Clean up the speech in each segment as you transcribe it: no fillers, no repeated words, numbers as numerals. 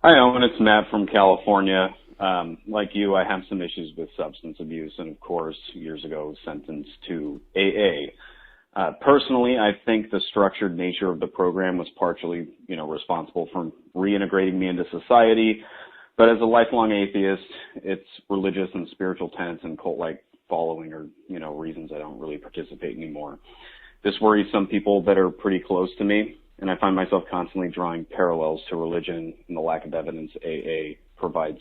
Hi, Owen. It's Matt from California. Like you, I have some issues with substance abuse, and of course, years ago, was sentenced to AA. Personally, I think the structured nature of the program was partially, responsible for reintegrating me into society. But as a lifelong atheist, its religious and spiritual tenets and cult-like following are, reasons I don't really participate anymore. This worries some people that are pretty close to me, and I find myself constantly drawing parallels to religion and the lack of evidence AA provides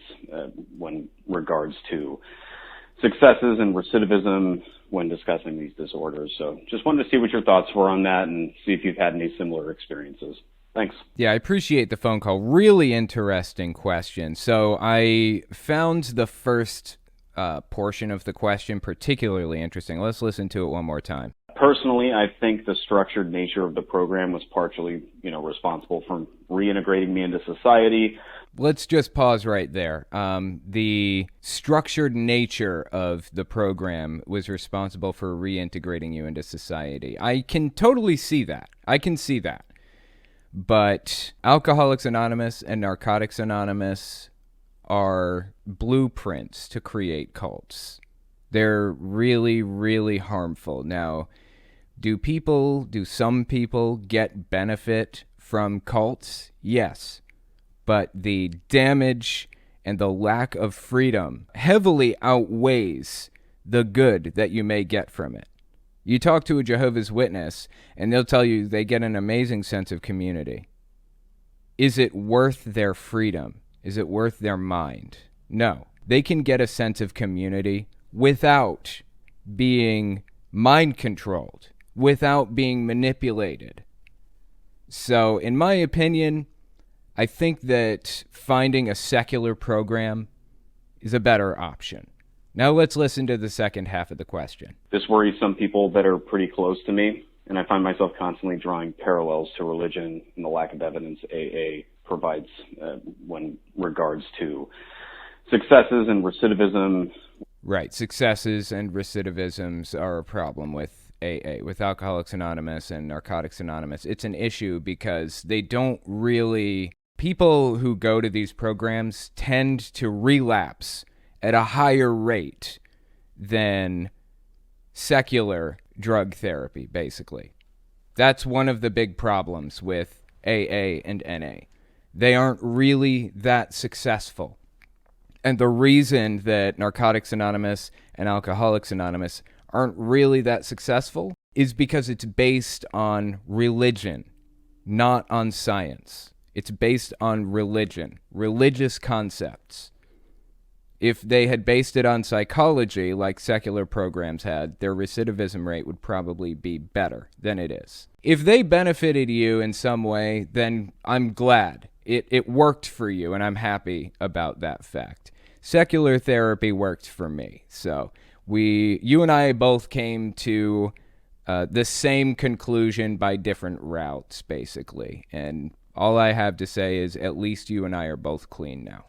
when regards to successes and recidivism when discussing these disorders. So just wanted to see what your thoughts were on that and see if you've had any similar experiences. Thanks. Yeah, I appreciate the phone call. Really interesting question. So I found the first portion of the question particularly interesting. Let's listen to it one more time. Personally, I think the structured nature of the program was partially, responsible for reintegrating me into society. Let's just pause right there. The structured nature of the program was responsible for reintegrating you into society. I can totally see that. But Alcoholics Anonymous and Narcotics Anonymous are blueprints to create cults. They're really, really harmful. Now, do some people get benefit from cults? Yes. But the damage and the lack of freedom heavily outweighs the good that you may get from it. You talk to a Jehovah's Witness, and they'll tell you they get an amazing sense of community. Is it worth their freedom? Is it worth their mind? No. They can get a sense of community without being mind-controlled, without being manipulated. So, in my opinion, I think that finding a secular program is a better option. Now let's listen to the second half of the question. This worries some people that are pretty close to me, and I find myself constantly drawing parallels to religion and the lack of evidence AA provides when regards to successes and recidivism. Right. Successes and recidivisms are a problem with AA, with Alcoholics Anonymous and Narcotics Anonymous. It's an issue because they don't really... People who go to these programs tend to relapse at a higher rate than secular drug therapy, basically. That's one of the big problems with AA and NA. They aren't really that successful. And the reason that Narcotics Anonymous and Alcoholics Anonymous aren't really that successful is because it's based on religion, not on science. It's based on religion, religious concepts. If they had based it on psychology, like secular programs had, their recidivism rate would probably be better than it is. If they benefited you in some way, then I'm glad. It worked for you, and I'm happy about that fact. Secular therapy worked for me. So you and I both came to the same conclusion by different routes, basically. And all I have to say is at least you and I are both clean now.